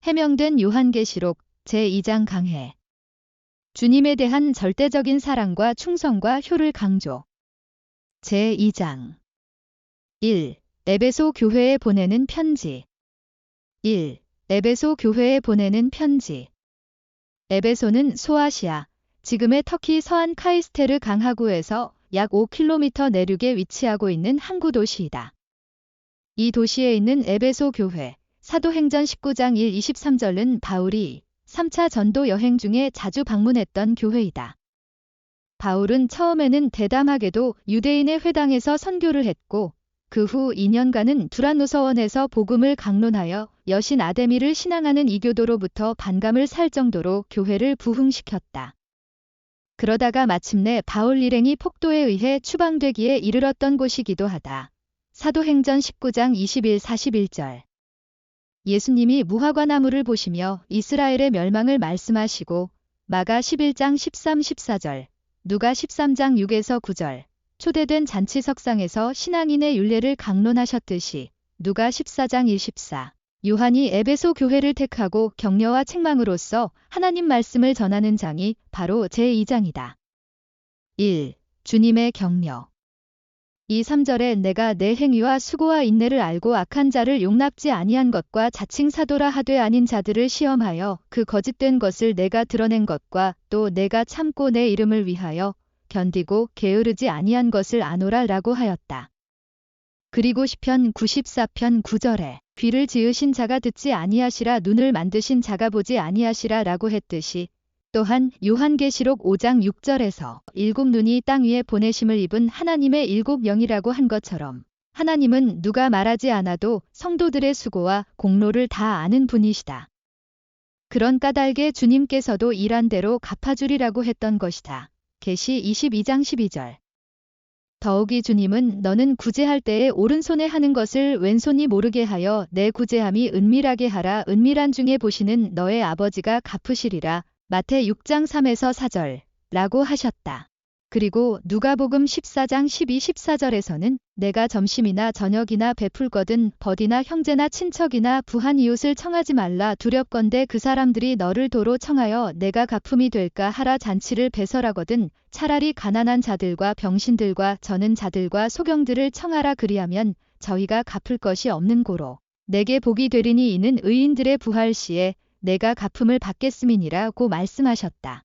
해명된 요한계시록 제2장 강해. 주님에 대한 절대적인 사랑과 충성과 효를 강조. 제2장 1. 에베소 교회에 보내는 편지. 1. 에베소 교회에 보내는 편지. 에베소는 소아시아, 지금의 터키 서안 카이스테르 강하구에서 약 5km 내륙에 위치하고 있는 항구 도시이다. 이 도시에 있는 에베소 교회, 사도행전 19장 1-23절은 바울이 3차 전도 여행 중에 자주 방문했던 교회이다. 바울은 처음에는 대담하게도 유대인의 회당에서 선교를 했고 그 후 2년간은 두란노서원에서 복음을 강론하여 여신 아데미를 신앙하는 이교도로부터 반감을 살 정도로 교회를 부흥시켰다. 그러다가 마침내 바울 일행이 폭도에 의해 추방되기에 이르렀던 곳이기도 하다. 사도행전 19장 21-41절. 예수님이 무화과 나무를 보시며 이스라엘의 멸망을 말씀하시고 마가 11장 13-14절, 누가 13장 6-9절, 초대된 잔치석상에서 신앙인의 율례를 강론하셨듯이 누가 14장 1-14, 요한이 에베소 교회를 택하고 격려와 책망으로써 하나님 말씀을 전하는 장이 바로 제2장이다. 1. 주님의 격려. 2-3절에 내가 내 행위와 수고와 인내를 알고 악한 자를 용납지 아니한 것과 자칭 사도라 하되 아닌 자들을 시험하여 그 거짓된 것을 내가 드러낸 것과 또 내가 참고 내 이름을 위하여 견디고 게으르지 아니한 것을 아노라 라고 하였다. 그리고 시편 94편 9절에 귀를 지으신 자가 듣지 아니하시라 눈을 만드신 자가 보지 아니하시라 라고 했듯이 또한 요한계시록 5장 6절에서 7눈이 땅 위에 보내심을 입은 하나님의 7영이라고 한 것처럼 하나님은 누가 말하지 않아도 성도들의 수고와 공로를 다 아는 분이시다. 그런 까닭에 주님께서도 일한 대로 갚아주리라고 했던 것이다. 계시 22장 12절. 더욱이 주님은 너는 구제할 때에 오른손에 하는 것을 왼손이 모르게 하여 내 구제함이 은밀하게 하라 은밀한 중에 보시는 너의 아버지가 갚으시리라. 마태 6장 3-4절 라고 하셨다. 그리고 누가복음 14장 12-14절에서는 내가 점심이나 저녁이나 베풀거든 벗이나 형제나 친척이나 부한 이웃을 청하지 말라 두렵건대 그 사람들이 너를 도로 청하여 내가 갚음이 될까 하라 잔치를 배설하거든 차라리 가난한 자들과 병신들과 저는 자들과 소경들을 청하라 그리하면 저희가 갚을 것이 없는 고로 내게 복이 되리니 이는 의인들의 부활 시에 내가 갚음을 받겠음이니라고 말씀하셨다.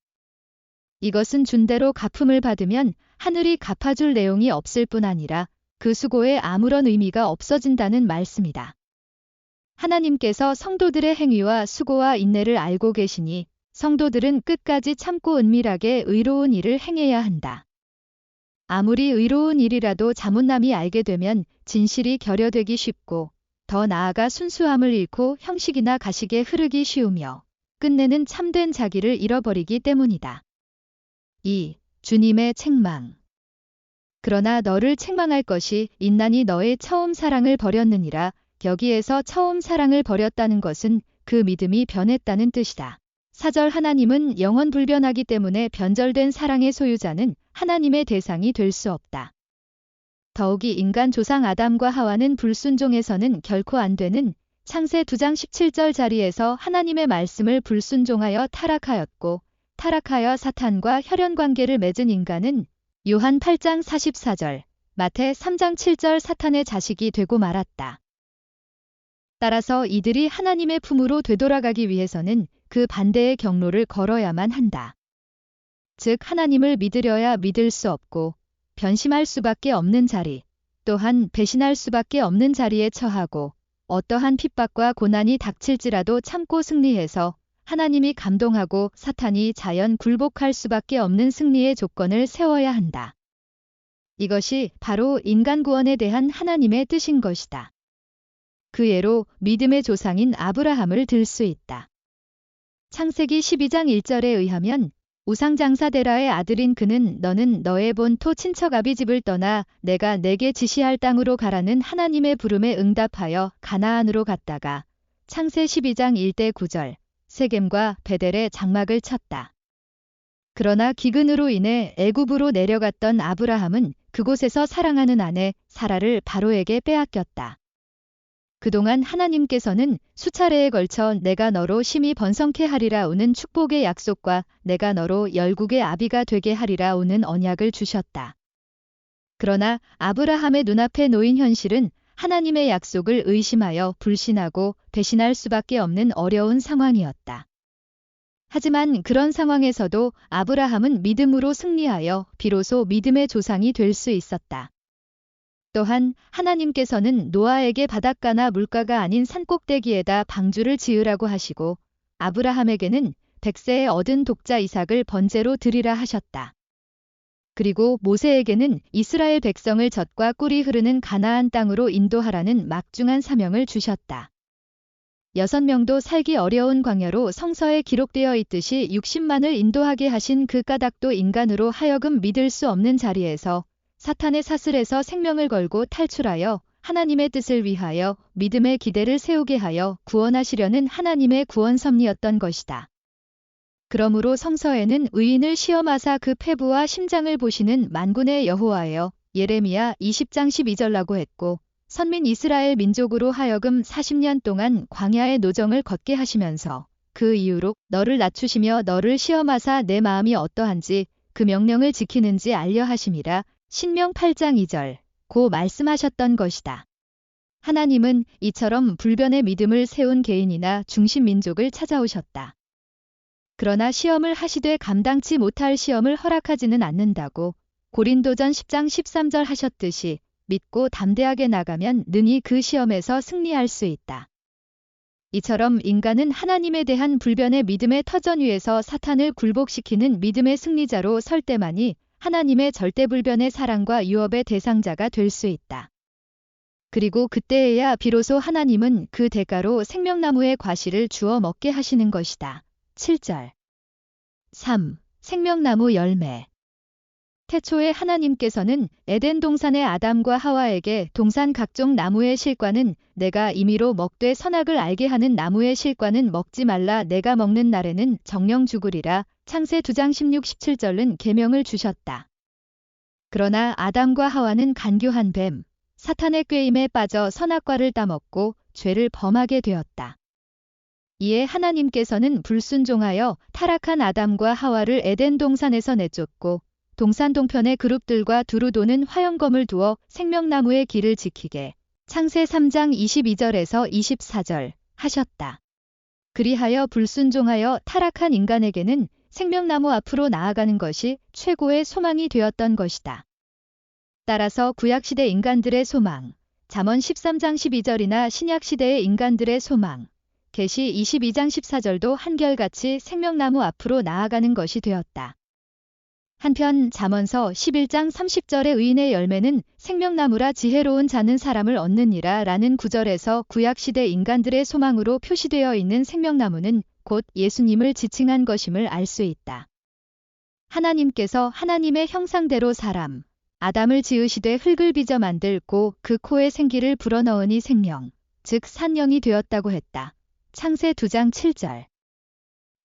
이것은 준대로 갚음을 받으면 하늘이 갚아줄 내용이 없을 뿐 아니라 그 수고에 아무런 의미가 없어진다는 말씀이다. 하나님께서 성도들의 행위와 수고와 인내를 알고 계시니 성도들은 끝까지 참고 은밀하게 의로운 일을 행해야 한다. 아무리 의로운 일이라도 자문남이 알게 되면 진실이 결여되기 쉽고 더 나아가 순수함을 잃고 형식이나 가식에 흐르기 쉬우며 끝내는 참된 자기를 잃어버리기 때문이다. 2. 주님의 책망. 그러나 너를 책망할 것이 인난이 너의 처음 사랑을 버렸느니라. 여기에서 처음 사랑을 버렸다는 것은 그 믿음이 변했다는 뜻이다. 4절 하나님은 영원 불변하기 때문에 변절된 사랑의 소유자는 하나님의 대상이 될 수 없다. 더욱이 인간 조상 아담과 하와는 불순종해서는 결코 안 되는 창세 2장 17절 자리에서 하나님의 말씀을 불순종하여 타락하였고 타락하여 사탄과 혈연관계를 맺은 인간은 요한 8장 44절, 마태 3장 7절 사탄의 자식이 되고 말았다. 따라서 이들이 하나님의 품으로 되돌아가기 위해서는 그 반대의 경로를 걸어야만 한다. 즉 하나님을 믿으려야 믿을 수 없고 변심할 수밖에 없는 자리, 또한 배신할 수밖에 없는 자리에 처하고 어떠한 핍박과 고난이 닥칠지라도 참고 승리해서 하나님이 감동하고 사탄이 자연 굴복할 수밖에 없는 승리의 조건을 세워야 한다. 이것이 바로 인간 구원에 대한 하나님의 뜻인 것이다. 그 예로 믿음의 조상인 아브라함을 들 수 있다. 창세기 12장 1절에 의하면 우상장사 데라의 아들인 그는 너는 너의 본토 친척 아비집을 떠나 내가 내게 지시할 땅으로 가라는 하나님의 부름에 응답하여 가나안으로 갔다가 창세 12장 1-9절 세겜과 베델에 장막을 쳤다. 그러나 기근으로 인해 애굽으로 내려갔던 아브라함은 그곳에서 사랑하는 아내 사라를 바로에게 빼앗겼다. 그동안 하나님께서는 수차례에 걸쳐 내가 너로 심히 번성케 하리라 오는 축복의 약속과 내가 너로 열국의 아비가 되게 하리라 오는 언약을 주셨다. 그러나 아브라함의 눈앞에 놓인 현실은 하나님의 약속을 의심하여 불신하고 배신할 수밖에 없는 어려운 상황이었다. 하지만 그런 상황에서도 아브라함은 믿음으로 승리하여 비로소 믿음의 조상이 될 수 있었다. 또한 하나님께서는 노아에게 바닷가나 물가가 아닌 산꼭대기에다 방주를 지으라고 하시고 아브라함에게는 100세에 얻은 독자 이삭을 번제로 드리라 하셨다. 그리고 모세에게는 이스라엘 백성을 젖과 꿀이 흐르는 가나안 땅으로 인도하라는 막중한 사명을 주셨다. 6명도 살기 어려운 광야로 성서에 기록되어 있듯이 60만을 인도하게 하신 그 까닭도 인간으로 하여금 믿을 수 없는 자리에서 사탄의 사슬에서 생명을 걸고 탈출하여 하나님의 뜻을 위하여 믿음의 기대를 세우게 하여 구원하시려는 하나님의 구원 섭리였던 것이다. 그러므로 성서에는 의인을 시험하사 그 패부와 심장을 보시는 만군의 여호와여 예레미야 20장 12절라고 했고 선민 이스라엘 민족으로 하여금 40년 동안 광야의 노정을 걷게 하시면서 그 이후로 너를 낮추시며 너를 시험하사 내 마음이 어떠한지 그 명령을 지키는지 알려 하심이라 신명 8장 2절 고 말씀하셨던 것이다. 하나님은 이처럼 불변의 믿음을 세운 개인이나 중심 민족을 찾아오셨다. 그러나 시험을 하시되 감당치 못할 시험을 허락하지는 않는다고 고린도전 10장 13절 하셨듯이 믿고 담대하게 나가면 능히 그 시험에서 승리할 수 있다. 이처럼 인간은 하나님에 대한 불변의 믿음의 터전 위에서 사탄을 굴복시키는 믿음의 승리자로 설 때만이 하나님의 절대불변의 사랑과 유업의 대상자가 될 수 있다. 그리고 그때에야 비로소 하나님은 그 대가로 생명나무의 과실을 주어 먹게 하시는 것이다. 7절 3. 생명나무 열매 태초에 하나님께서는 에덴 동산의 아담과 하와에게 동산 각종 나무의 실과는 내가 임의로 먹되 선악을 알게 하는 나무의 실과는 먹지 말라 내가 먹는 날에는 정령 죽으리라 창세 2장 16, 17절은 계명을 주셨다. 그러나 아담과 하와는 간교한 뱀, 사탄의 꾀임에 빠져 선악과를 따먹고 죄를 범하게 되었다. 이에 하나님께서는 불순종하여 타락한 아담과 하와를 에덴 동산에서 내쫓고 동산 동편의 그룹들과 두루 도는 화영검을 두어 생명나무의 길을 지키게 창세 3장 22절에서 24절 하셨다. 그리하여 불순종하여 타락한 인간에게는 생명나무 앞으로 나아가는 것이 최고의 소망이 되었던 것이다. 따라서 구약시대 인간들의 소망, 잠언 13장 12절이나 신약시대의 인간들의 소망, 계시 22장 14절도 한결같이 생명나무 앞으로 나아가는 것이 되었다. 한편 잠언서 11장 30절의 의인의 열매는 생명나무라 지혜로운 자는 사람을 얻느니라 라는 구절에서 구약시대 인간들의 소망으로 표시되어 있는 생명나무는 곧 예수님을 지칭한 것임을 알 수 있다. 하나님께서 하나님의 형상대로 사람, 아담을 지으시되 흙을 빚어 만들고 그 코에 생기를 불어넣으니 생명, 즉 산영이 되었다고 했다. 창세 2장 7절.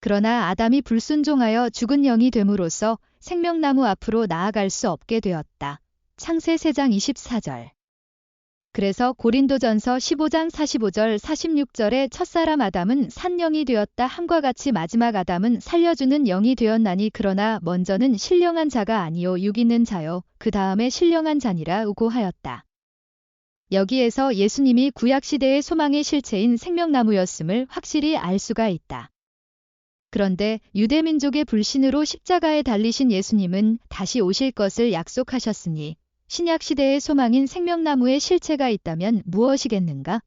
그러나 아담이 불순종하여 죽은 영이 됨으로써 생명나무 앞으로 나아갈 수 없게 되었다. 창세 3장 24절. 그래서 고린도전서 15장 45절 46절에 첫사람 아담은 산영이 되었다 함과 같이 마지막 아담은 살려주는 영이 되었나니 그러나 먼저는 신령한 자가 아니요 육 있는 자요 그 다음에 신령한 자니라 우고하였다. 여기에서 예수님이 구약시대의 소망의 실체인 생명나무였음을 확실히 알 수가 있다. 그런데 유대민족의 불신으로 십자가에 달리신 예수님은 다시 오실 것을 약속하셨으니 신약시대의 소망인 생명나무의 실체가 있다면 무엇이겠는가?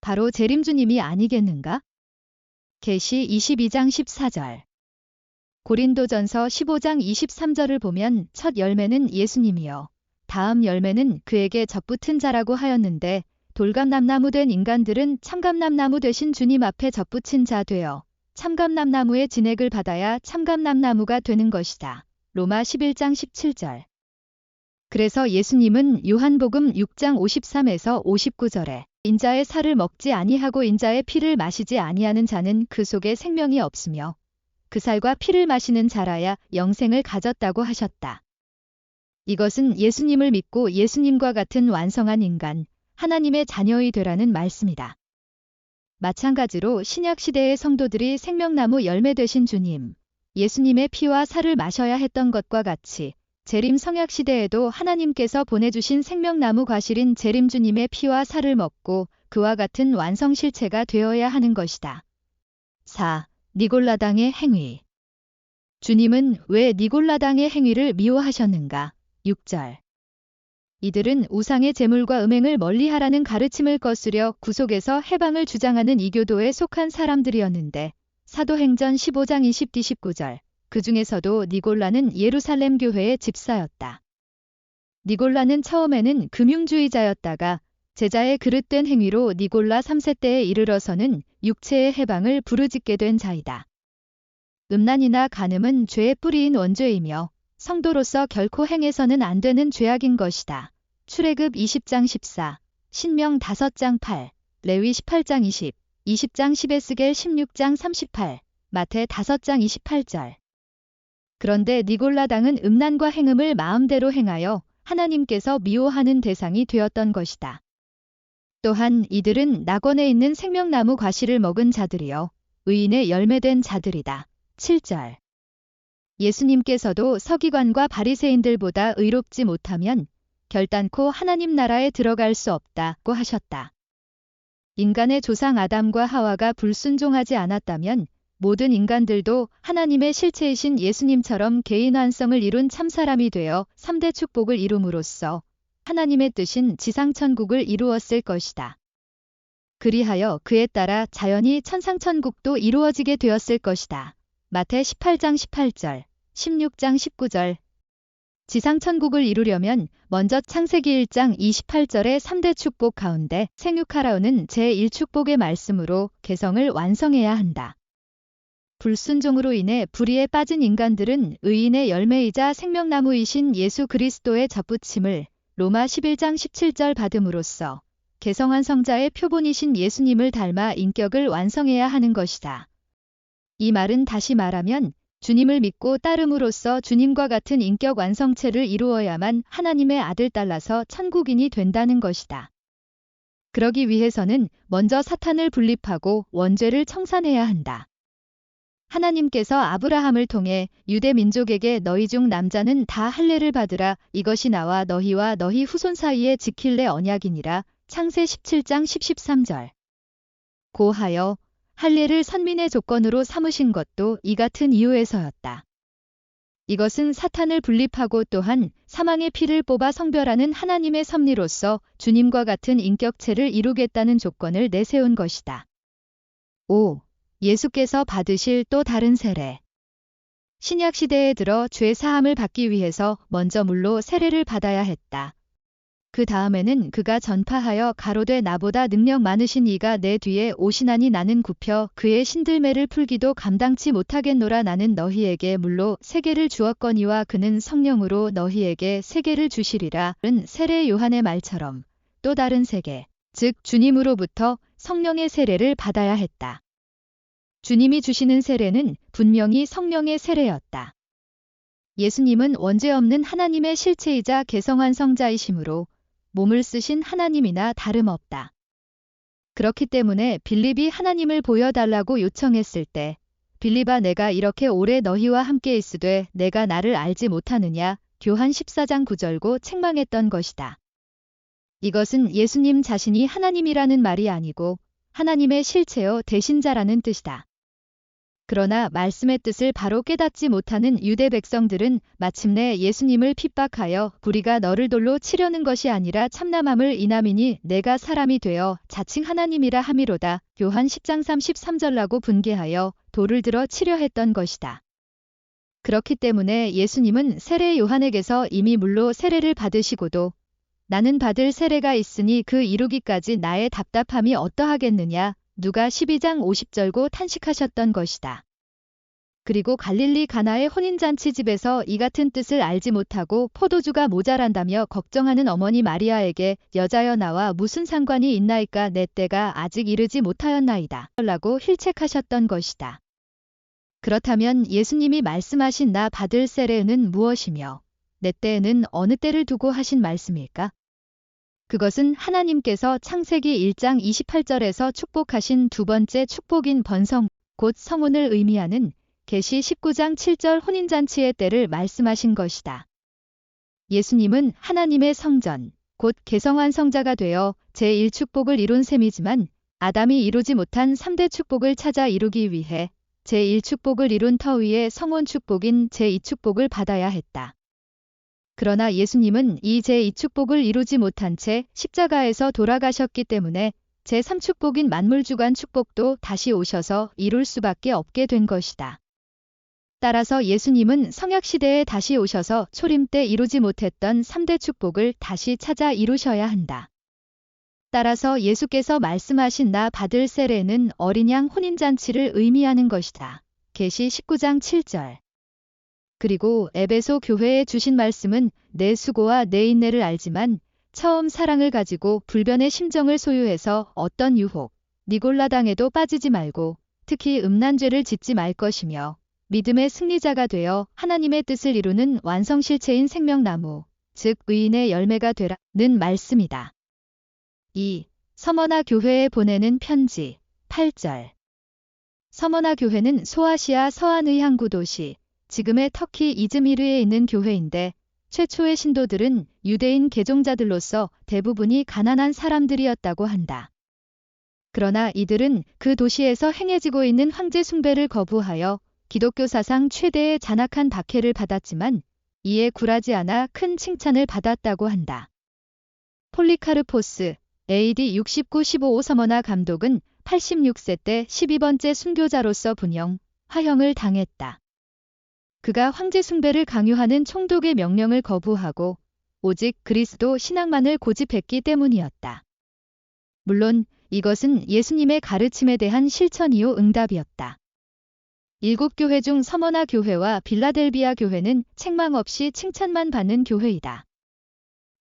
바로 재림주님이 아니겠는가? 계시 22장 14절. 고린도전서 15장 23절을 보면 첫 열매는 예수님이요. 다음 열매는 그에게 접붙은 자라고 하였는데 돌감람나무 된 인간들은 참감람나무 되신 주님 앞에 접붙인 자 되어 참감람나무의 진액을 받아야 참감람나무가 되는 것이다. 로마 11장 17절. 그래서 예수님은 요한복음 6장 53에서 59절에 인자의 살을 먹지 아니하고 인자의 피를 마시지 아니하는 자는 그 속에 생명이 없으며 그 살과 피를 마시는 자라야 영생을 가졌다고 하셨다. 이것은 예수님을 믿고 예수님과 같은 완성한 인간, 하나님의 자녀이 되라는 말씀이다. 마찬가지로 신약시대의 성도들이 생명나무 열매 되신 주님, 예수님의 피와 살을 마셔야 했던 것과 같이 재림 성약시대에도 하나님께서 보내주신 생명나무 과실인 재림 주님의 피와 살을 먹고 그와 같은 완성실체가 되어야 하는 것이다. 4. 니골라당의 행위. 주님은 왜 니골라당의 행위를 미워하셨는가? 6절. 이들은 우상의 제물과 음행을 멀리하라는 가르침을 거스려 구속에서 해방을 주장하는 이교도에 속한 사람들이었는데 사도행전 15장 20-19절. 그 중에서도 니골라는 예루살렘 교회의 집사였다. 니골라는 처음에는 금융주의자였다가 제자의 그릇된 행위로 니골라 3세 때에 이르러서는 육체의 해방을 부르짖게 된 자이다. 음란이나 간음은 죄의 뿌리인 원죄이며 성도로서 결코 행해서는 안 되는 죄악인 것이다. 출애굽 20장 14, 신명 5장 8, 레위 18장 20, 20장 10에스겔 16장 38, 마태 5장 28절. 그런데 니골라당은 음란과 행음을 마음대로 행하여 하나님께서 미워하는 대상이 되었던 것이다. 또한 이들은 낙원에 있는 생명나무 과실을 먹은 자들이요 의인의 열매된 자들이다. 7절. 예수님께서도 서기관과 바리새인들보다 의롭지 못하면 결단코 하나님 나라에 들어갈 수 없다고 하셨다. 인간의 조상 아담과 하와가 불순종하지 않았다면 모든 인간들도 하나님의 실체이신 예수님처럼 개인 완성을 이룬 참사람이 되어 3대 축복을 이룸으로써 하나님의 뜻인 지상천국을 이루었을 것이다. 그리하여 그에 따라 자연히 천상천국도 이루어지게 되었을 것이다. 마태 18장 18절, 16장 19절. 지상천국을 이루려면 먼저 창세기 1장 28절의 3대 축복 가운데 생육하라는 제1축복의 말씀으로 개성을 완성해야 한다. 불순종으로 인해 불의에 빠진 인간들은 의인의 열매이자 생명나무이신 예수 그리스도의 접붙임을 로마 11장 17절 받음으로써 개성한 성자의 표본이신 예수님을 닮아 인격을 완성해야 하는 것이다. 이 말은 다시 말하면 주님을 믿고 따름으로써 주님과 같은 인격 완성체를 이루어야만 하나님의 아들 딸라서 천국인이 된다는 것이다. 그러기 위해서는 먼저 사탄을 분립하고 원죄를 청산해야 한다. 하나님께서 아브라함을 통해 유대 민족에게 너희 중 남자는 다 할례를 받으라 이것이 나와 너희와 너희 후손 사이에 지킬래 언약이니라 창세 17장 13절. 고하여 할례를 선민의 조건으로 삼으신 것도 이 같은 이유에서였다. 이것은 사탄을 분립하고 또한 사망의 피를 뽑아 성별하는 하나님의 섭리로서 주님과 같은 인격체를 이루겠다는 조건을 내세운 것이다. 5. 예수께서 받으실 또 다른 세례. 신약시대에 들어 죄 사함을 받기 위해서 먼저 물로 세례를 받아야 했다. 그 다음에는 그가 전파하여 가로되 나보다 능력 많으신 이가 내 뒤에 오시나니 나는 굽혀 그의 신들매를 풀기도 감당치 못하겠노라 나는 너희에게 물로 세계를 주었거니와 그는 성령으로 너희에게 세계를 주시리라 는 세례 요한의 말처럼 또 다른 세계, 즉 주님으로부터 성령의 세례를 받아야 했다. 주님이 주시는 세례는 분명히 성령의 세례였다. 예수님은 원죄 없는 하나님의 실체이자 개성한 성자이시므로 몸을 쓰신 하나님이나 다름없다. 그렇기 때문에 빌립이 하나님을 보여달라고 요청했을 때 빌립아 내가 이렇게 오래 너희와 함께 있으되 내가 나를 알지 못하느냐 교한 14장 9절고 책망했던 것이다. 이것은 예수님 자신이 하나님이라는 말이 아니고 하나님의 실체요 대신자라는 뜻이다. 그러나 말씀의 뜻을 바로 깨닫지 못하는 유대 백성들은 마침내 예수님을 핍박하여 우리가 너를 돌로 치려는 것이 아니라 참남함을 인함이니 내가 사람이 되어 자칭 하나님이라 함이로다. 요한 10장 33절라고 분개하여 돌을 들어 치려 했던 것이다. 그렇기 때문에 예수님은 세례 요한에게서 이미 물로 세례를 받으시고도 나는 받을 세례가 있으니 그 이루기까지 나의 답답함이 어떠하겠느냐. 누가 12장 50절고 탄식하셨던 것이다. 그리고 갈릴리 가나의 혼인잔치 집에서 이 같은 뜻을 알지 못하고 포도주가 모자란다며 걱정하는 어머니 마리아에게 여자여 나와 무슨 상관이 있나이까 내 때가 아직 이르지 못하였나이다. 라고 힐책하셨던 것이다. 그렇다면 예수님이 말씀하신 나 받을 세례는 무엇이며 내 때에는 어느 때를 두고 하신 말씀일까? 그것은 하나님께서 창세기 1장 28절에서 축복하신 두 번째 축복인 번성, 곧 성혼을 의미하는 계시 19장 7절 혼인잔치의 때를 말씀하신 것이다. 예수님은 하나님의 성전, 곧 개성한 성자가 되어 제1축복을 이룬 셈이지만 아담이 이루지 못한 3대 축복을 찾아 이루기 위해 제1축복을 이룬 터 위에 성혼 축복인 제2축복을 받아야 했다. 그러나 예수님은 이 제2축복을 이루지 못한 채 십자가에서 돌아가셨기 때문에 제3축복인 만물주관 축복도 다시 오셔서 이룰 수밖에 없게 된 것이다. 따라서 예수님은 성약시대에 다시 오셔서 초림 때 이루지 못했던 3대 축복을 다시 찾아 이루셔야 한다. 따라서 예수께서 말씀하신 나 받을 세례는 어린 양 혼인잔치를 의미하는 것이다. 계시 19장 7절. 그리고 에베소 교회에 주신 말씀은 내 수고와 내 인내를 알지만 처음 사랑을 가지고 불변의 심정을 소유해서 어떤 유혹, 니골라당에도 빠지지 말고 특히 음란죄를 짓지 말 것이며 믿음의 승리자가 되어 하나님의 뜻을 이루는 완성실체인 생명나무, 즉 의인의 열매가 되라는 말씀이다. 2. 서머나 교회에 보내는 편지 8절. 서머나 교회는 소아시아 서안의 항구 도시, 지금의 터키 이즈미르에 있는 교회인데 최초의 신도들은 유대인 개종자들로서 대부분이 가난한 사람들이었다고 한다. 그러나 이들은 그 도시에서 행해지고 있는 황제 숭배를 거부하여 기독교 사상 최대의 잔악한 박해를 받았지만 이에 굴하지 않아 큰 칭찬을 받았다고 한다. 폴리카르포스 AD 69-15 서머나 감독은 86세 때 12번째 순교자로서 분형, 화형을 당했다. 그가 황제 숭배를 강요하는 총독의 명령을 거부하고 오직 그리스도 신앙만을 고집했기 때문이었다. 물론 이것은 예수님의 가르침에 대한 실천이요 응답이었다. 7교회 중 서머나 교회와 빌라델비아 교회는 책망 없이 칭찬만 받는 교회이다.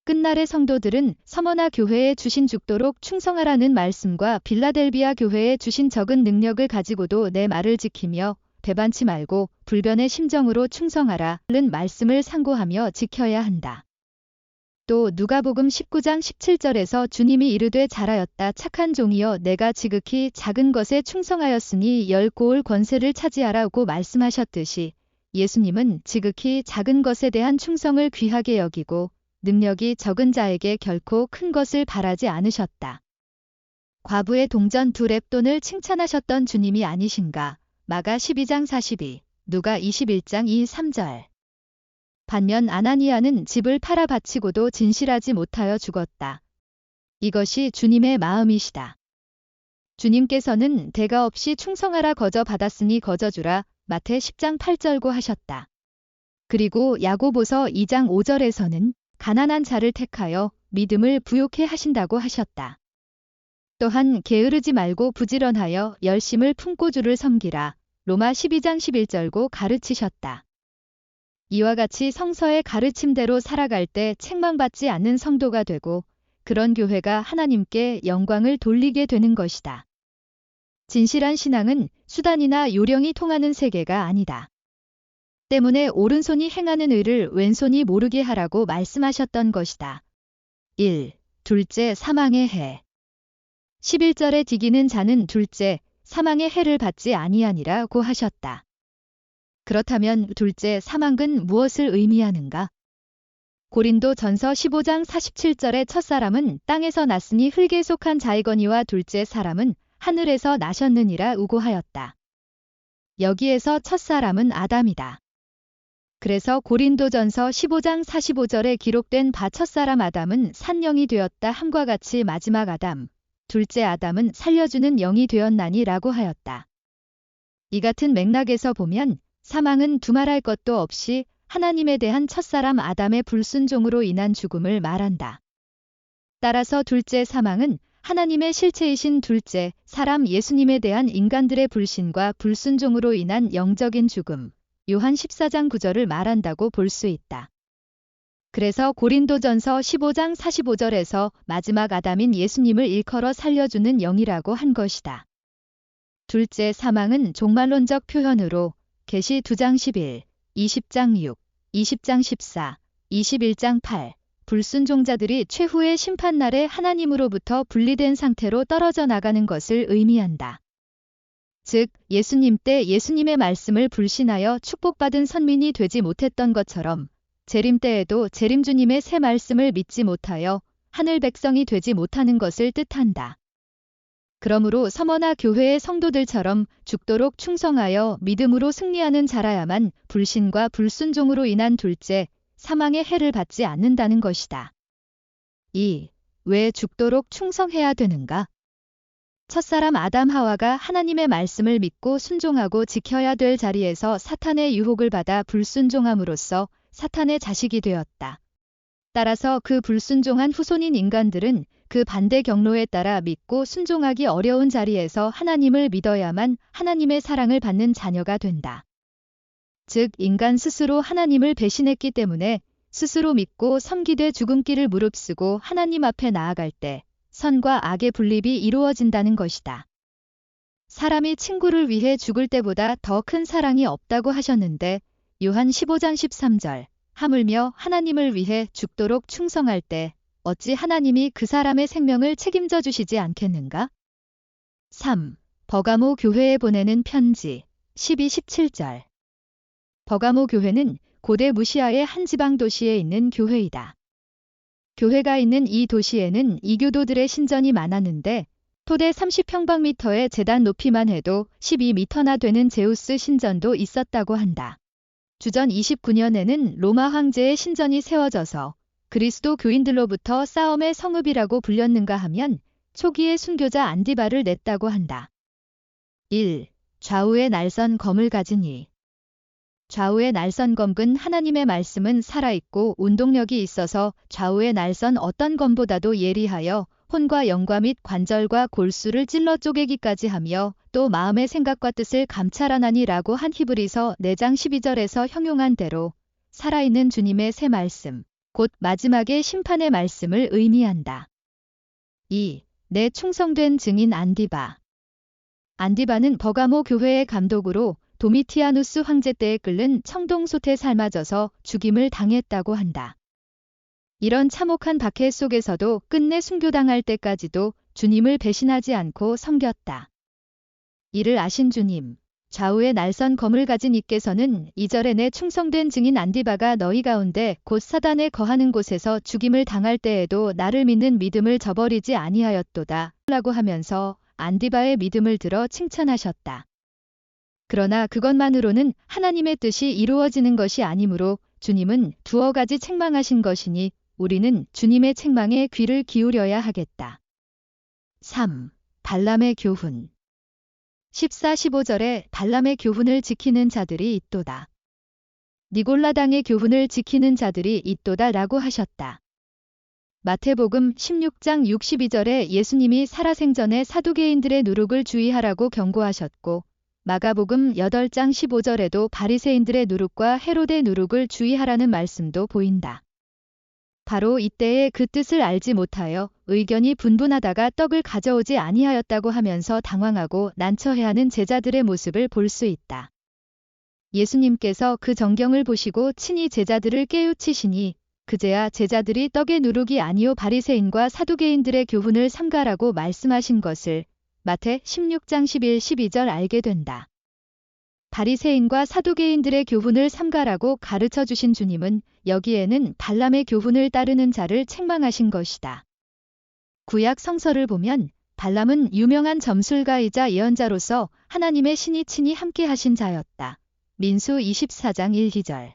끝날의 성도들은 서머나 교회에 주신 죽도록 충성하라는 말씀과 빌라델비아 교회에 주신 적은 능력을 가지고도 내 말을 지키며 배반치 말고 불변의 심정으로 충성하라는 말씀을 상고하며 지켜야 한다. 또 누가복음 19장 17절에서 주님이 이르되 잘하였다 착한 종이여 내가 지극히 작은 것에 충성하였으니 10고을 권세를 차지하라고 말씀하셨듯이 예수님은 지극히 작은 것에 대한 충성을 귀하게 여기고 능력이 적은 자에게 결코 큰 것을 바라지 않으셨다. 과부의 동전 2렙돈을 칭찬하셨던 주님이 아니신가? 마가 12장 42, 누가 21장 2, 3절. 반면 아나니아는 집을 팔아 바치고도 진실하지 못하여 죽었다. 이것이 주님의 마음이시다. 주님께서는 대가 없이 충성하라 거저 받았으니 거저 주라 마태 10장 8절고 하셨다. 그리고 야고보서 2장 5절에서는 가난한 자를 택하여 믿음을 부욕해 하신다고 하셨다. 또한 게으르지 말고 부지런하여 열심을 품고 주를 섬기라. 로마 12장 11절고 가르치셨다. 이와 같이 성서의 가르침대로 살아갈 때 책망받지 않는 성도가 되고 그런 교회가 하나님께 영광을 돌리게 되는 것이다. 진실한 신앙은 수단이나 요령이 통하는 세계가 아니다. 때문에 오른손이 행하는 의를 왼손이 모르게 하라고 말씀하셨던 것이다. 1. 둘째 사망의 해. 11절에 디기는 자는 둘째 사망의 해를 받지 아니하니라고 하셨다. 그렇다면 둘째 사망은 무엇을 의미하는가? 고린도 전서 15장 47절에 첫사람은 땅에서 났으니 흙에 속한 자이거니와 둘째 사람은 하늘에서 나셨느니라 우고하였다. 여기에서 첫사람은 아담이다. 그래서 고린도전서 15장 45절에 기록된 바 첫사람 아담은 산영이 되었다 함과 같이 마지막 아담, 둘째 아담은 살려주는 영이 되었나니 라고 하였다. 이 같은 맥락에서 보면 사망은 두말할 것도 없이 하나님에 대한 첫사람 아담의 불순종으로 인한 죽음을 말한다. 따라서 둘째 사망은 하나님의 실체이신 둘째 사람 예수님에 대한 인간들의 불신과 불순종으로 인한 영적인 죽음, 요한 14장 9절을 말한다고 볼 수 있다. 그래서 고린도전서 15장 45절에서 마지막 아담인 예수님을 일컬어 살려주는 영이라고 한 것이다. 둘째 사망은 종말론적 표현으로 계시 2장 11, 20장 6, 20장 14, 21장 8, 불순종자들이 최후의 심판날에 하나님으로부터 분리된 상태로 떨어져 나가는 것을 의미한다. 즉, 예수님 때 예수님의 말씀을 불신하여 축복받은 선민이 되지 못했던 것처럼 재림 때에도 재림 주님의 새 말씀을 믿지 못하여 하늘 백성이 되지 못하는 것을 뜻한다. 그러므로 서머나 교회의 성도들처럼 죽도록 충성하여 믿음으로 승리하는 자라야만 불신과 불순종으로 인한 둘째, 사망의 해를 받지 않는다는 것이다. 2. 왜 죽도록 충성해야 되는가? 첫사람 아담 하와가 하나님의 말씀을 믿고 순종하고 지켜야 될 자리에서 사탄의 유혹을 받아 불순종함으로써 사탄의 자식이 되었다. 따라서 그 불순종한 후손인 인간들은 그 반대 경로에 따라 믿고 순종하기 어려운 자리에서 하나님을 믿어야만 하나님의 사랑을 받는 자녀가 된다. 즉, 인간 스스로 하나님을 배신했기 때문에 스스로 믿고 섬기되 죽음길을 무릅쓰고 하나님 앞에 나아갈 때 선과 악의 분립이 이루어진다는 것이다. 사람이 친구를 위해 죽을 때보다 더 큰 사랑이 없다고 하셨는데 요한 15장 13절 하물며 하나님을 위해 죽도록 충성할 때 어찌 하나님이 그 사람의 생명을 책임져 주시지 않겠는가? 3. 버가모 교회에 보내는 편지 12-17절 버가모 교회는 고대 무시아의 한 지방 도시에 있는 교회이다. 교회가 있는 이 도시에는 이교도들의 신전이 많았는데 토대 30평방미터의 제단 높이만 해도 12미터나 되는 제우스 신전도 있었다고 한다. 주전 29년에는 로마 황제의 신전이 세워져서 그리스도 교인들로부터 싸움의 성읍이라고 불렸는가 하면 초기의 순교자 안디바를 냈다고 한다. 1. 좌우의 날선 검을 가지니 좌우의 날선 검은 하나님의 말씀은 살아있고 운동력이 있어서 좌우의 날선 어떤 검보다도 예리하여 혼과 영과 및 관절과 골수를 찔러 쪼개기까지 하며 또 마음의 생각과 뜻을 감찰하나니라고 한 히브리서 4장 12절에서 형용한 대로 살아있는 주님의 새 말씀, 곧 마지막의 심판의 말씀을 의미한다. 2. 내 충성된 증인 안디바 안디바는 버가모 교회의 감독으로 도미티아누스 황제 때에 끓는 청동솥에 삶아져서 죽임을 당했다고 한다. 이런 참혹한 박해 속에서도 끝내 순교당할 때까지도 주님을 배신하지 않고 섬겼다. 이를 아신 주님, 좌우의 날선 검을 가진 이께서는 2절에 내 충성된 증인 안디바가 너희 가운데 곧 사단에 거하는 곳에서 죽임을 당할 때에도 나를 믿는 믿음을 저버리지 아니하였도다 라고 하면서 안디바의 믿음을 들어 칭찬하셨다. 그러나 그것만으로는 하나님의 뜻이 이루어지는 것이 아니므로 주님은 두어 가지 책망하신 것이니 우리는 주님의 책망에 귀를 기울여야 하겠다. 3. 발람의 교훈 14-15절에 발람의 교훈을 지키는 자들이 있도다. 니골라당의 교훈을 지키는 자들이 있도다 라고 하셨다. 마태복음 16장 62절에 예수님이 살아생전에 사두개인들의 누룩을 주의하라고 경고하셨고 마가복음 8장 15절에도 바리새인들의 누룩과 헤롯의 누룩을 주의하라는 말씀도 보인다. 바로 이때에 그 뜻을 알지 못하여 의견이 분분하다가 떡을 가져오지 아니하였다고 하면서 당황하고 난처해하는 제자들의 모습을 볼 수 있다. 예수님께서 그 정경을 보시고 친히 제자들을 깨우치시니 그제야 제자들이 떡의 누룩이 아니요 바리새인과 사두개인들의 교훈을 삼가라고 말씀하신 것을 마태 16장 11-12절 알게 된다. 바리새인과 사두개인들의 교훈을 삼가라고 가르쳐 주신 주님은 여기에는 발람의 교훈을 따르는 자를 책망하신 것이다. 구약 성서를 보면 발람은 유명한 점술가이자 예언자로서 하나님의 신이 친히 함께 하신 자였다. 민수 24장 1-2절.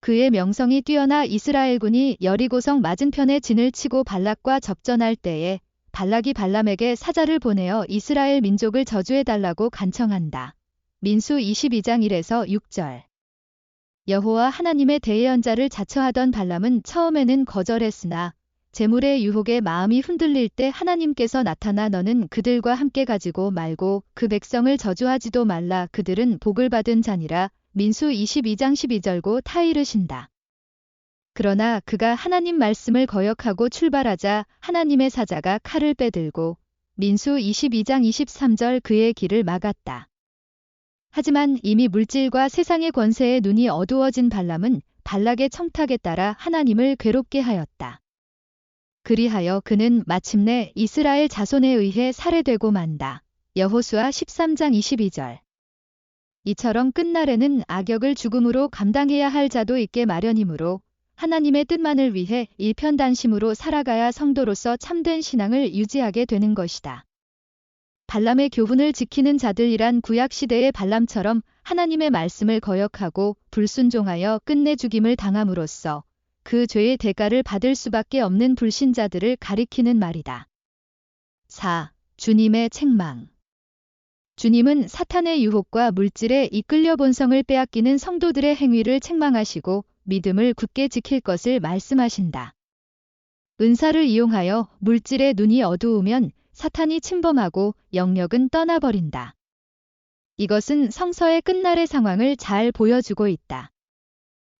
그의 명성이 뛰어나 이스라엘군이 여리고성 맞은편에 진을 치고 발락과 접전할 때에 발락이 발람에게 사자를 보내어 이스라엘 민족을 저주해달라고 간청한다. 민수 22장 1-6절. 여호와 하나님의 대예언자를 자처하던 발람은 처음에는 거절했으나 재물의 유혹에 마음이 흔들릴 때 하나님께서 나타나 너는 그들과 함께 가지고 말고 그 백성을 저주하지도 말라 그들은 복을 받은 자니라. 민수 22장 12절고 타이르신다. 그러나 그가 하나님 말씀을 거역하고 출발하자 하나님의 사자가 칼을 빼들고 민수 22장 23절 그의 길을 막았다. 하지만 이미 물질과 세상의 권세에 눈이 어두워진 발람은 발락의 청탁에 따라 하나님을 괴롭게 하였다. 그리하여 그는 마침내 이스라엘 자손에 의해 살해되고 만다. 여호수아 13장 22절. 이처럼 끝날에는 악역을 죽음으로 감당해야 할 자도 있게 마련이므로 하나님의 뜻만을 위해 일편단심으로 살아가야 성도로서 참된 신앙을 유지하게 되는 것이다. 발람의 교훈을 지키는 자들이란 구약시대의 발람처럼 하나님의 말씀을 거역하고 불순종하여 끝내 죽임을 당함으로써 그 죄의 대가를 받을 수밖에 없는 불신자들을 가리키는 말이다. 4. 주님의 책망. 주님은 사탄의 유혹과 물질에 이끌려 본성을 빼앗기는 성도들의 행위를 책망하시고 믿음을 굳게 지킬 것을 말씀하신다. 은사를 이용하여 물질의 눈이 어두우면 사탄이 침범하고 영역은 떠나버린다. 이것은 성서의 끝날의 상황을 잘 보여주고 있다.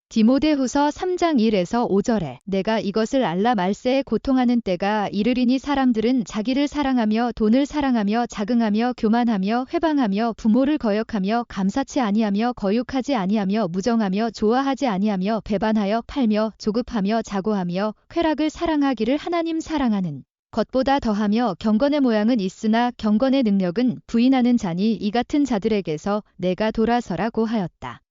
디모데후서 3장 1에서 5절에 내가 이것을 알라 말세에 고통하는 때가 이르리니 사람들은 자기를 사랑하며 돈을 사랑하며 자긍하며 교만하며 회방하며 부모를 거역하며 감사치 아니하며 거룩하지 아니하며 무정하며 좋아하지 아니하며 배반하여 팔며 조급하며 자고하며 쾌락을 사랑하기를 하나님 사랑하는 것보다 더하며 경건의 모양은 있으나 경건의 능력은 부인하는 자니 이 같은 자들에게서 내가 돌아서라고 하였다.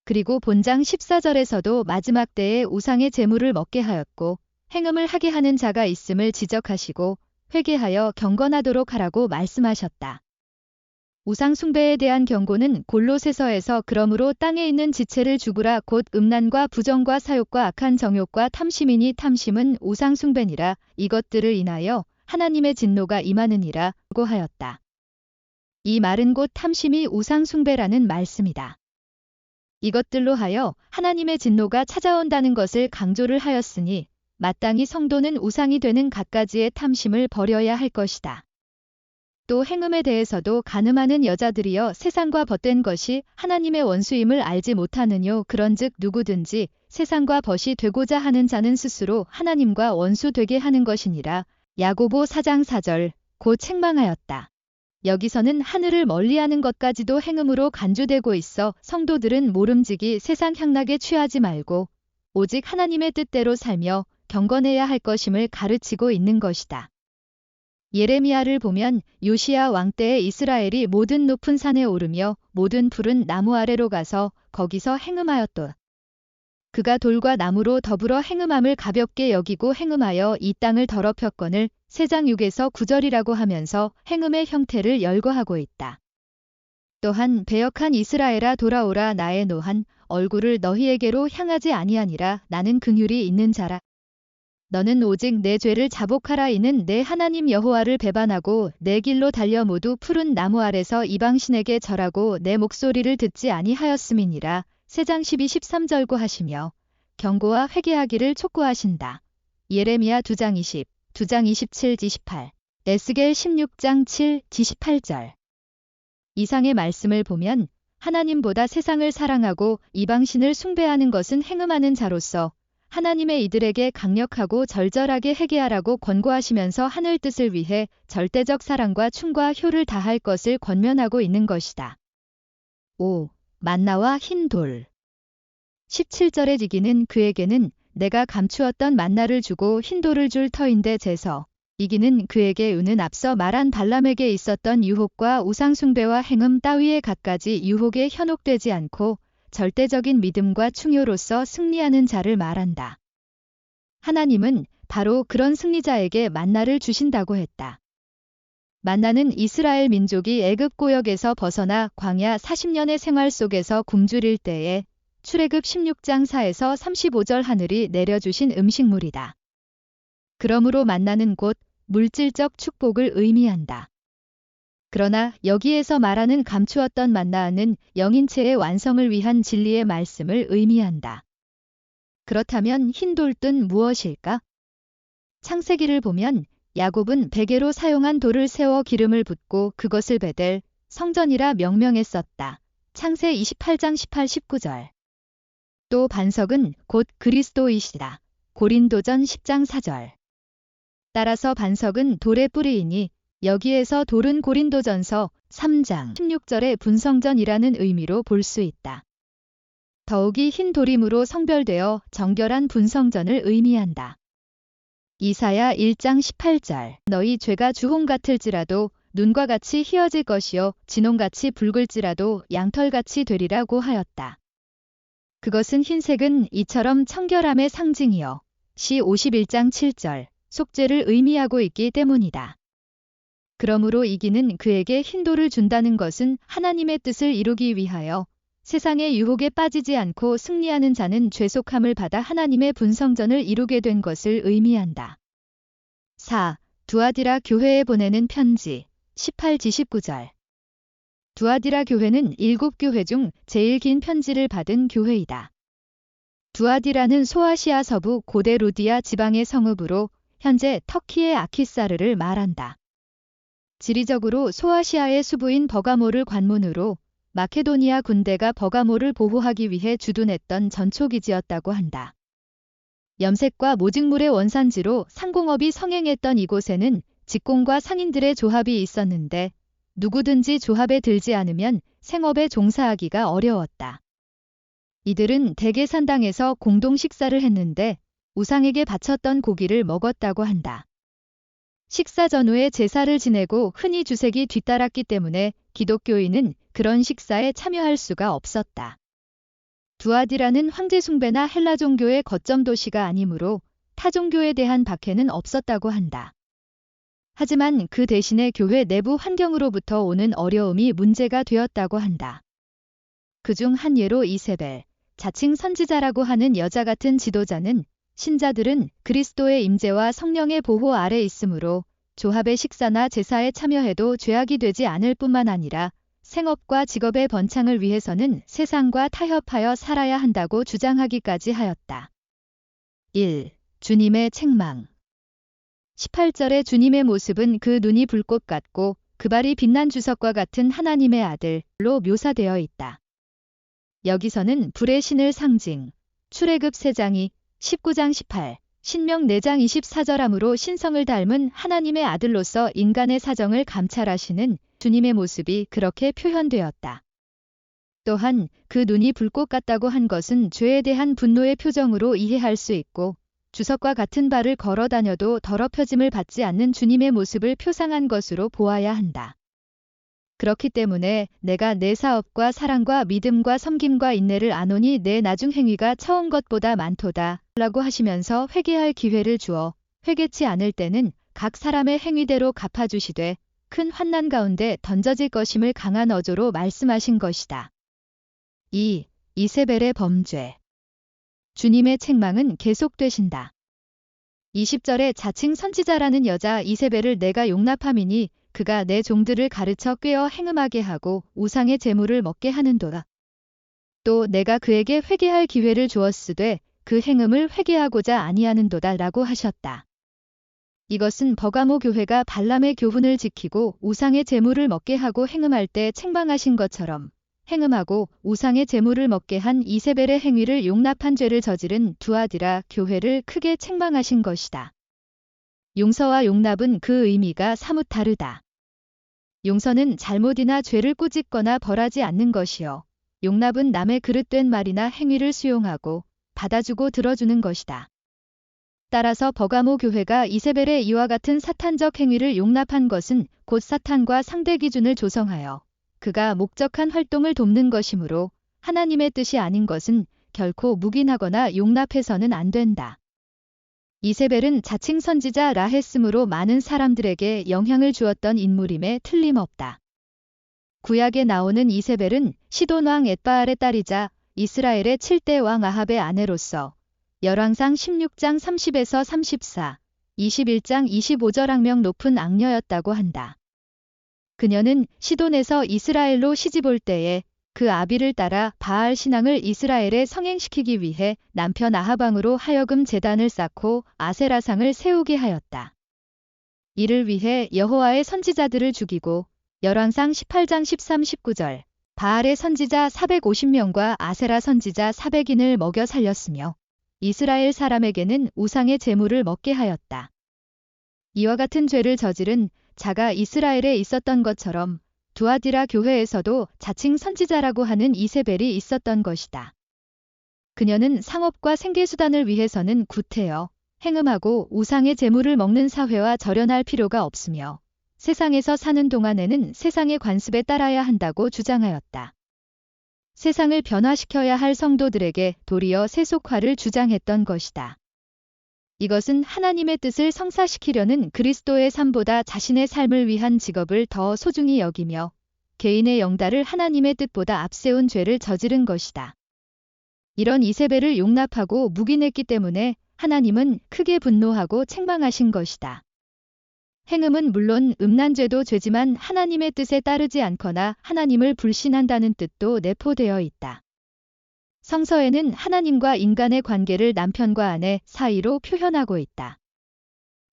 그리고 본장 14절에서도 마지막 때에 우상의 제물을 먹게 하였고 행음을 하게 하는 자가 있음을 지적하시고 회개하여 경건하도록 하라고 말씀하셨다. 우상 숭배에 대한 경고는 골로새서에서 그러므로 땅에 있는 지체를 죽으라 곧 음란과 부정과 사욕과 악한 정욕과 탐심이니 탐심은 우상 숭배니라 이것들을 인하여 하나님의 진노가 임하느니라고 하였다. 이 말은 곧 탐심이 우상 숭배라는 말씀이다. 이것들로 하여 하나님의 진노가 찾아온다는 것을 강조를 하였으니 마땅히 성도는 우상이 되는 갖가지의 탐심을 버려야 할 것이다. 또 행음에 대해서도 간음하는 여자들이여 세상과 벗된 것이 하나님의 원수임을 알지 못하느뇨 그런즉 누구든지 세상과 벗이 되고자 하는 자는 스스로 하나님과 원수 되게 하는 것이니라. 야고보 4장 4절 곧 책망하였다. 여기서는 하늘을 멀리하는 것까지도 행음으로 간주되고 있어 성도들은 모름지기 세상 향락에 취하지 말고 오직 하나님의 뜻대로 살며 경건해야 할 것임을 가르치고 있는 것이다. 예레미야를 보면 요시야 왕 때에 이스라엘이 모든 높은 산에 오르며 모든 푸른 나무 아래로 가서 거기서 행음하였도. 그가 돌과 나무로 더불어 행음함을 가볍게 여기고 행음하여 이 땅을 더럽혔거늘 세장 6에서 9절이라고 하면서 행음의 형태를 열거하고 있다. 또한 배역한 이스라엘아 돌아오라 나의 노한 얼굴을 너희에게로 향하지 아니하니라 나는 긍휼이 있는 자라. 너는 오직 내 죄를 자복하라 이는 내 하나님 여호와를 배반하고 내 길로 달려 모두 푸른 나무 아래서 이방신에게 절하고 내 목소리를 듣지 아니하였음이니라. 세장 12-13절고 하시며 경고와 회개하기를 촉구하신다. 예레미야 2장 20, 2장 27-28, 에스겔 16장 7-18절. 이상의 말씀을 보면 하나님보다 세상을 사랑하고 이방신을 숭배하는 것은 행음하는 자로서 하나님의 이들에게 강력하고 절절하게 회개하라고 권고하시면서 하늘 뜻을 위해 절대적 사랑과 충과 효를 다할 것을 권면하고 있는 것이다. 5. 만나와 흰 돌. 17절의 지기는 그에게는 내가 감추었던 만나를 주고 흰 돌을 줄 터인데 제서 이기는 그에게 은은 앞서 말한 발람에게 있었던 유혹과 우상숭배와 행음 따위의 갖가지 유혹에 현혹되지 않고 절대적인 믿음과 충효로서 승리하는 자를 말한다. 하나님은 바로 그런 승리자에게 만나를 주신다고 했다. 만나는 이스라엘 민족이 애굽 고역에서 벗어나 광야 40년의 생활 속에서 굶주릴 때에 출애굽 16장 4에서 35절 하늘이 내려주신 음식물이다. 그러므로 만나는 곧 물질적 축복을 의미한다. 그러나 여기에서 말하는 감추었던 만나는 영인체의 완성을 위한 진리의 말씀을 의미한다. 그렇다면 흰 돌은 무엇일까? 창세기를 보면 야곱은 베개로 사용한 돌을 세워 기름을 붓고 그것을 베델, 성전이라 명명했었다. 창세 28장 18-19절. 또 반석은 곧 그리스도이시다. 고린도전 10장 4절. 따라서 반석은 돌의 뿌리이니 여기에서 돌은 고린도전서 3장 16절의 분성전이라는 의미로 볼 수 있다. 더욱이 흰 도림으로 성별되어 정결한 분성전을 의미한다. 이사야 1장 18절 너희 죄가 주홍 같을지라도 눈과 같이 희어질 것이요 진홍같이 붉을지라도 양털같이 되리라고 하였다. 그것은 흰색은 이처럼 청결함의 상징이요 시 51장 7절 속죄를 의미하고 있기 때문이다. 그러므로 이기는 그에게 흰돌을 준다는 것은 하나님의 뜻을 이루기 위하여 세상의 유혹에 빠지지 않고 승리하는 자는 죄속함을 받아 하나님의 분성전을 이루게 된 것을 의미한다. 4. 두아디라 교회에 보내는 편지 18-19절 두아디라 교회는 7교회 중 제일 긴 편지를 받은 교회이다. 두아디라는 소아시아 서부 고대 루디아 지방의 성읍으로 현재 터키의 아키사르를 말한다. 지리적으로 소아시아의 수부인 버가모를 관문으로 마케도니아 군대가 버가모를 보호하기 위해 주둔했던 전초기지였다고 한다. 염색과 모직물의 원산지로 상공업이 성행했던 이곳에는 직공과 상인들의 조합이 있었는데 누구든지 조합에 들지 않으면 생업에 종사하기가 어려웠다. 이들은 대개 산당에서 공동 식사를 했는데 우상에게 바쳤던 고기를 먹었다고 한다. 식사 전후에 제사를 지내고 흔히 주색이 뒤따랐기 때문에 기독교인은 그런 식사에 참여할 수가 없었다. 두아디라는 황제 숭배나 헬라 종교의 거점 도시가 아니므로 타 종교에 대한 박해는 없었다고 한다. 하지만 그 대신에 교회 내부 환경으로부터 오는 어려움이 문제가 되었다고 한다. 그중 한 예로 이세벨, 자칭 선지자라고 하는 여자 같은 지도자는 신자들은 그리스도의 임재와 성령의 보호 아래 있으므로 조합의 식사나 제사에 참여해도 죄악이 되지 않을 뿐만 아니라 생업과 직업의 번창을 위해서는 세상과 타협하여 살아야 한다고 주장하기까지 하였다. 1. 주님의 책망 18절의 주님의 모습은 그 눈이 불꽃 같고 그 발이 빛난 주석과 같은 하나님의 아들로 묘사되어 있다. 여기서는 불의 신을 상징, 출애굽 3장이 19장 18, 신명 4장 24절함으로 신성을 닮은 하나님의 아들로서 인간의 사정을 감찰하시는 주님의 모습이 그렇게 표현되었다. 또한 그 눈이 불꽃 같다고 한 것은 죄에 대한 분노의 표정으로 이해할 수 있고 주석과 같은 발을 걸어 다녀도 더럽혀짐을 받지 않는 주님의 모습을 표상한 것으로 보아야 한다. 그렇기 때문에 내가 내 사업과 사랑과 믿음과 섬김과 인내를 아노니 내 나중 행위가 처음 것보다 많도다 라고 하시면서 회개할 기회를 주어 회개치 않을 때는 각 사람의 행위대로 갚아주시되 큰 환난 가운데 던져질 것임을 강한 어조로 말씀하신 것이다. 2. 이세벨의 범죄 주님의 책망은 계속되신다. 20절에 자칭 선지자라는 여자 이세벨을 내가 용납함이니 그가 내 종들을 가르쳐 꾀어 행음하게 하고 우상의 제물을 먹게 하는도다. 또 내가 그에게 회개할 기회를 주었으되 그 행음을 회개하고자 아니하는도다 라고 하셨다. 이것은 버가모 교회가 발람의 교훈을 지키고 우상의 제물을 먹게 하고 행음할 때 책망하신 것처럼 행음하고 우상의 제물을 먹게 한 이세벨의 행위를 용납한 죄를 저지른 두아디라 교회를 크게 책망하신 것이다. 용서와 용납은 그 의미가 사뭇 다르다. 용서는 잘못이나 죄를 꾸짖거나 벌하지 않는 것이요. 용납은 남의 그릇된 말이나 행위를 수용하고 받아주고 들어주는 것이다. 따라서 버가모 교회가 이세벨의 이와 같은 사탄적 행위를 용납한 것은 곧 사탄과 상대 기준을 조성하여 그가 목적한 활동을 돕는 것이므로 하나님의 뜻이 아닌 것은 결코 묵인하거나 용납해서는 안 된다. 이세벨은 자칭 선지자 라했으므로 많은 사람들에게 영향을 주었던 인물임에 틀림없다. 구약에 나오는 이세벨은 시돈 왕 엣바알의 딸이자 이스라엘의 7대 왕 아합의 아내로서 열왕상 16장 30에서 34, 21장 25절 악명 높은 악녀였다고 한다. 그녀는 시돈에서 이스라엘로 시집올 때에 그 아비를 따라 바알 신앙을 이스라엘에 성행시키기 위해 남편 아하방으로 하여금 제단을 쌓고 아세라상을 세우게 하였다. 이를 위해 여호와의 선지자들을 죽이고 열왕상 18장 13, 19절 바알의 선지자 450명과 아세라 선지자 400인을 먹여 살렸으며 이스라엘 사람에게는 우상의 제물을 먹게 하였다. 이와 같은 죄를 저지른 자가 이스라엘에 있었던 것처럼 두아디라 교회에서도 자칭 선지자라고 하는 이세벨이 있었던 것이다. 그녀는 상업과 생계수단을 위해서는 구태여 행음하고 우상의 재물을 먹는 사회와 절연할 필요가 없으며 세상에서 사는 동안에는 세상의 관습에 따라야 한다고 주장하였다. 세상을 변화시켜야 할 성도들에게 도리어 세속화를 주장했던 것이다. 이것은 하나님의 뜻을 성사시키려는 그리스도의 삶보다 자신의 삶을 위한 직업을 더 소중히 여기며 개인의 영달을 하나님의 뜻보다 앞세운 죄를 저지른 것이다. 이런 이세벨을 용납하고 묵인했기 때문에 하나님은 크게 분노하고 책망하신 것이다. 행음은 물론 음란죄도 죄지만 하나님의 뜻에 따르지 않거나 하나님을 불신한다는 뜻도 내포되어 있다. 성서에는 하나님과 인간의 관계를 남편과 아내 사이로 표현하고 있다.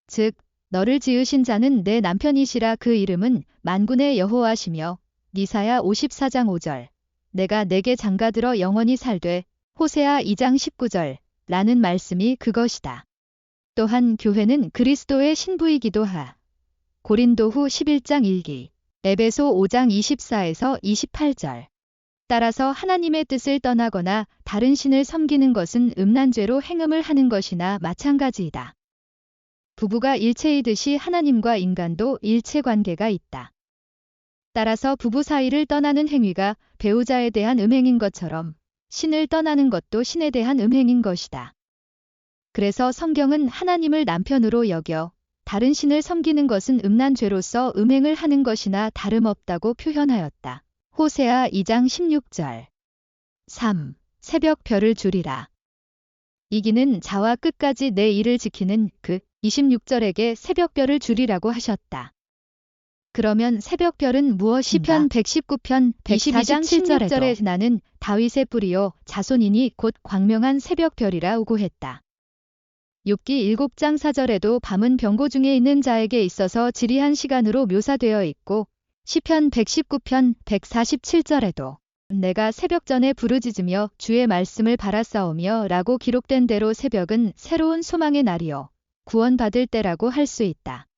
즉, 너를 지으신 자는 내 남편이시라 그 이름은 만군의 여호와시며 이사야 54장 5절 내가 내게 장가들어 영원히 살되 호세아 2장 19절 라는 말씀이 그것이다. 또한 교회는 그리스도의 신부이기도 하. 고린도후 11장 1기, 에베소 5장 24에서 28절. 따라서 하나님의 뜻을 떠나거나 다른 신을 섬기는 것은 음란죄로 행음을 하는 것이나 마찬가지이다. 부부가 일체이듯이 하나님과 인간도 일체관계가 있다. 따라서 부부 사이를 떠나는 행위가 배우자에 대한 음행인 것처럼 신을 떠나는 것도 신에 대한 음행인 것이다. 그래서 성경은 하나님을 남편으로 여겨 다른 신을 섬기는 것은 음란죄로서 음행을 하는 것이나 다름없다고 표현하였다. 호세아 2장 16절 3. 새벽별을 줄이라. 이기는 자와 끝까지 내 일을 지키는 그 26절에게 새벽별을 줄이라고 하셨다. 그러면 새벽별은 무엇인가? 시편 119편 22장 16절에 나는 다윗의 뿌리요 자손이니 곧 광명한 새벽별이라 우고했다. 욥기 7장 4절에도 밤은 병고 중에 있는 자에게 있어서 지리한 시간으로 묘사되어 있고 시편 119편 147절에도 내가 새벽 전에 부르짖으며 주의 말씀을 바라싸우며 라고 기록된 대로 새벽은 새로운 소망의 날이요 구원받을 때라고 할 수 있다.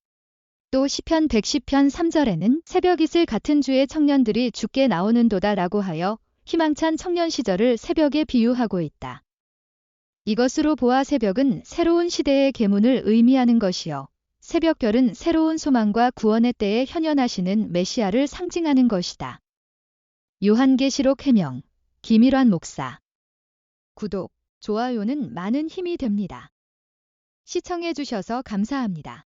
또 시편 110편 3절에는 새벽이슬 같은 주의 청년들이 죽게 나오는도다 라고 하여 희망찬 청년 시절을 새벽에 비유하고 있다. 이것으로 보아 새벽은 새로운 시대의 계문을 의미하는 것이요. 새벽별은 새로운 소망과 구원의 때에 현현하시는 메시아를 상징하는 것이다. 요한계시록 해명, 김일환 목사. 구독, 좋아요는 많은 힘이 됩니다. 시청해주셔서 감사합니다.